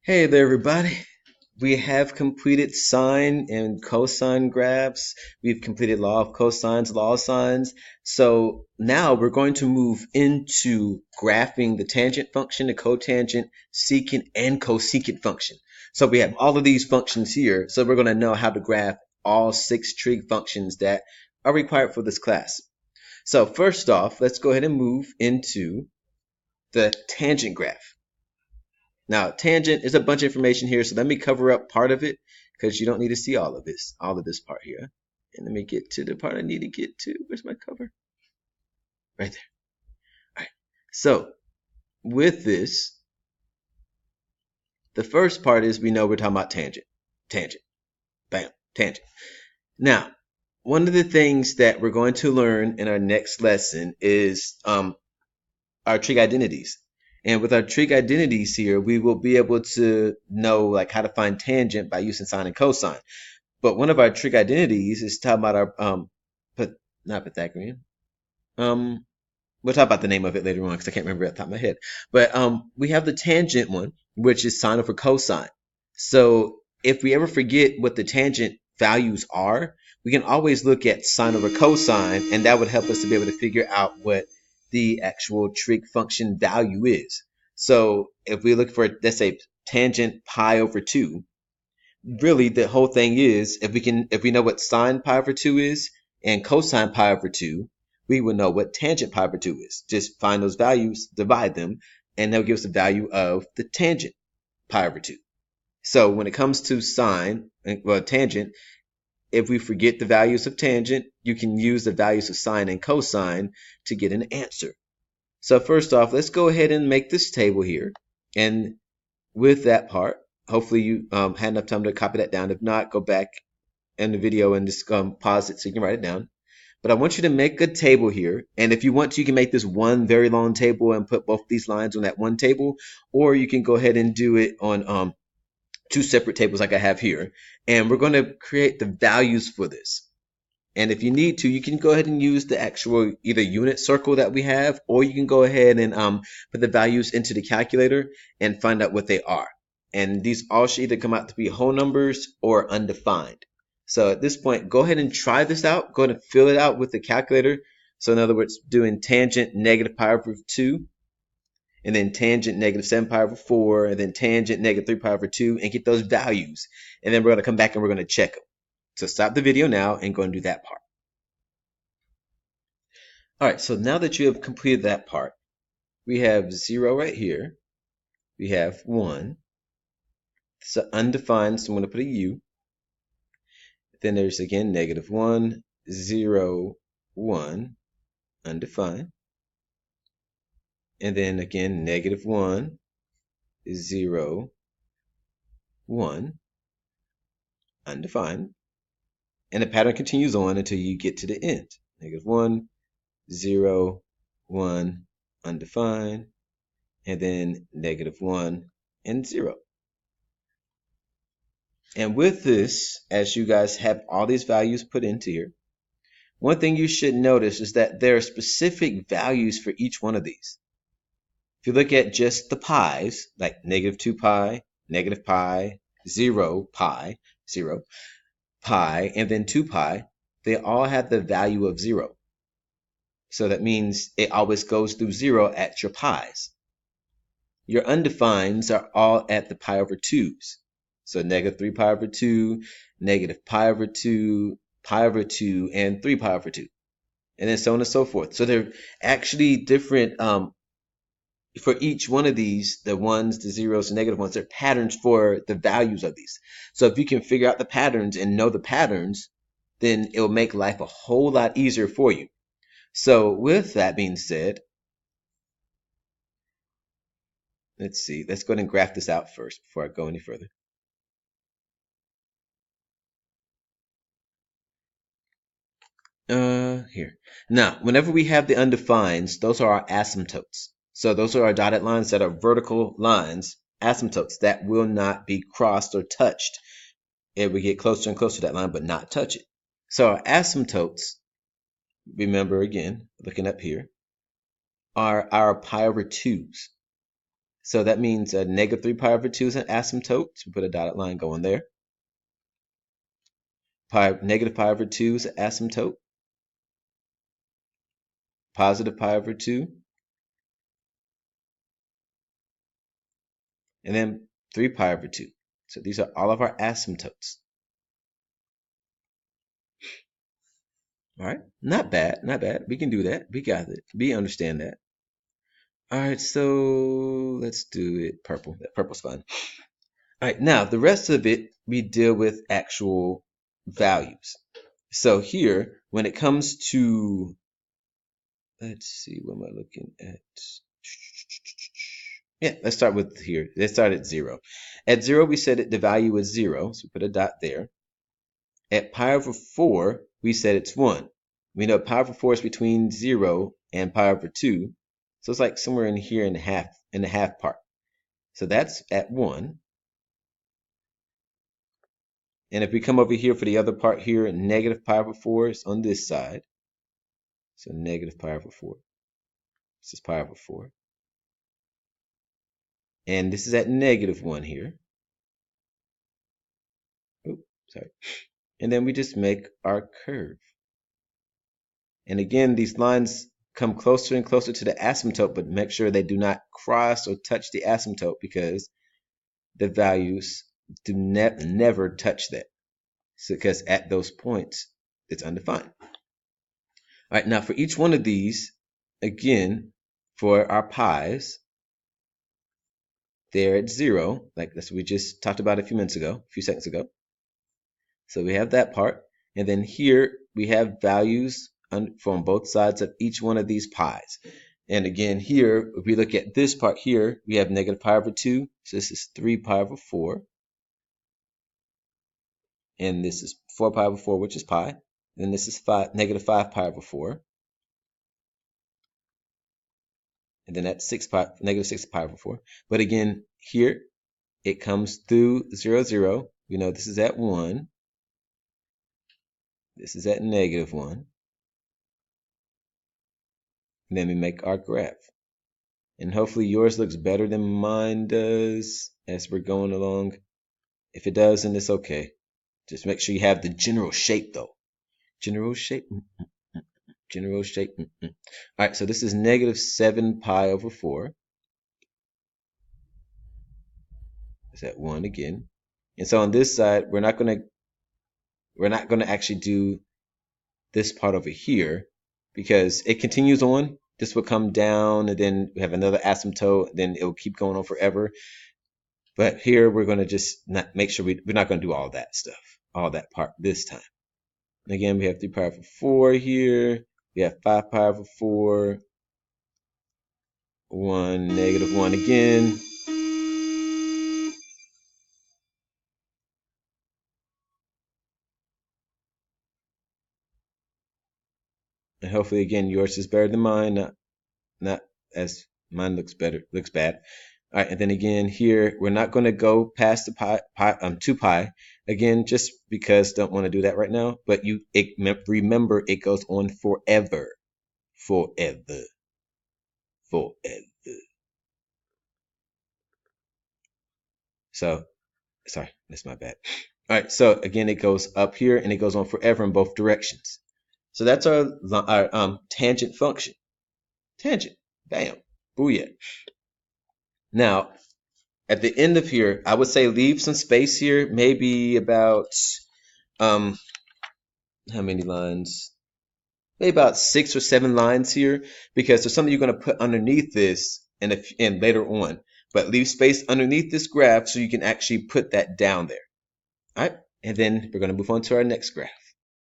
Hey there, everybody. We have completed sine and cosine graphs. We've completed law of cosines, law of sines. So now we're going to move into graphing the tangent function, the cotangent, secant, and cosecant function. So we have all of these functions here. So we're going to know how to graph all 6 trig functions that are required for this class. So first off, let's go ahead and move into the tangent graph. Now, tangent is a bunch of information here, so let me cover up part of it because you don't need to see all of this part here. And let me get to the part I need to get to. Where's my cover? Right there. All right. So, with this, the first part is we know we're talking about tangent. Tangent. Bam. Tangent. Now, one of the things that we're going to learn in our next lesson is our trig identities. And with our trig identities here, we will be able to know like how to find tangent by using sine and cosine. But one of our trig identities is talking about our but not Pythagorean. We'll talk about the name of it later on because I can't remember it at the top of my head. But we have the tangent one, which is sine over cosine. So if we ever forget what the tangent values are, we can always look at sine over cosine, and that would help us to be able to figure out what the actual trig function value is. So if we look for, let's say, tangent pi over 2, really the whole thing is if we know what sine pi over 2 is and cosine pi over 2, we will know what tangent pi over 2 is. Just find those values, divide them, and they'll give us the value of the tangent pi over 2. So when it comes to sine, well, tangent, if we forget the values of tangent, you can use the values of sine and cosine to get an answer. So first off, let's go ahead and make this table here. And with that part, hopefully you had enough time to copy that down. If not, go back in the video and just pause it so you can write it down. But I want you to make a table here. And if you want to, you can make this one very long table and put both these lines on that one table. Or you can go ahead and do it on 2 separate tables like I have here. And we're going to create the values for this. And if you need to, you can go ahead and use the actual either unit circle that we have, or you can go ahead and put the values into the calculator and find out what they are. And these all should either come out to be whole numbers or undefined. So at this point, go ahead and try this out. Go ahead and fill it out with the calculator. So in other words, doing tangent negative pi over 2, and then tangent negative 7 pi over 4, and then tangent negative 3 pi over 2, and get those values. And then we're going to come back and we're going to check them. So stop the video now and go and do that part. All right, so now that you have completed that part, we have 0 right here. We have 1. It's undefined, so I'm going to put a U. Then there's again negative 1, 0, 1, undefined. And then again negative 1, 0, 1, undefined. And the pattern continues on until you get to the end. Negative 1, 0, 1, undefined, and then negative 1 and 0. And with this, as you guys have all these values put into here, one thing you should notice is that there are specific values for each one of these. If you look at just the pi's, like negative 2 pi, negative pi, 0 pi, 0 pi, and then 2 pi, they all have the value of 0. So that means it always goes through 0 at your pi's. Your undefineds are all at the pi over 2's. So negative 3 pi over 2, negative pi over 2, pi over 2, and 3 pi over 2. And then so on and so forth. So they're actually different for each one of these, the ones, the zeros, the negative ones, they're patterns for the values of these. So if you can figure out the patterns and know the patterns, then it'll make life a whole lot easier for you. So with that being said, let's see. Let's go ahead and graph this out first before I go any further. Here. Now, whenever we have the undefineds, those are our asymptotes. So those are our dotted lines that are vertical lines, asymptotes that will not be crossed or touched. If we get closer and closer to that line, but not touch it. So our asymptotes, remember again, looking up here, are our pi over 2's. So that means negative 3 pi over 2 is an asymptote. So we put a dotted line going there. Negative pi over 2 is an asymptote. Positive pi over 2. And then 3 pi over 2. So these are all of our asymptotes. All right, not bad, not bad. We can do that. We got it. We understand that. All right, so let's do it purple. That purple's fine. All right, now the rest of it, we deal with actual values. So here, when it comes to, let's see, what am I looking at? Yeah, let's start with here. Let's start at 0. At 0, we said that the value is 0, so we put a dot there. At pi over 4, we said it's 1. We know pi over 4 is between 0 and pi over 2. So it's like somewhere in here in the half part. So that's at 1. And if we come over here for the other part here, negative pi over 4 is on this side. So negative pi over 4. This is pi over 4. And this is at negative 1 here. Oops, sorry. And then we just make our curve. And again, these lines come closer and closer to the asymptote, but make sure they do not cross or touch the asymptote because the values do never touch that. So, because at those points, it's undefined. All right, now for each one of these, again, for our pi's, they're at 0, like that's what we just talked about a few seconds ago. So we have that part. And then here we have values from both sides of each one of these pi's. And again, here, if we look at this part here, we have negative pi over 2. So this is 3 pi over 4. And this is 4 pi over 4, which is pi. And then this is negative 5 pi over 4. And then that's negative 6 pi over 4. But again, here, it comes through 0, 0. We know this is at 1. This is at negative 1. And then we make our graph. And hopefully yours looks better than mine does as we're going along. If it does, then it's okay. Just make sure you have the general shape though. General shape. General shape. All right, so this is negative 7 pi over 4. It's at 1 again. And so on this side, we're not going to actually do this part over here because it continues on. This will come down and then we have another asymptote, then it will keep going on forever. But here we're going to just make sure we're not going to do all that stuff, all that part this time. And again, we have 3 pi over 4 here. We have 5 pi over 4. 1, negative 1 again. And hopefully, again, yours is better than mine. Not as mine looks bad. All right, and then again here, we're not going to go past the 2 pi again, just because don't want to do that right now. But remember, it goes on forever, forever, forever. So, sorry, that's my bad. All right, so again, it goes up here and it goes on forever in both directions. So that's our tangent function. Tangent, bam, booyah. Now, at the end of here, I would say leave some space here, maybe about, how many lines? Maybe about 6 or 7 lines here, because there's something you're going to put underneath this and later on. But leave space underneath this graph so you can actually put that down there. All right, and then we're going to move on to our next graph.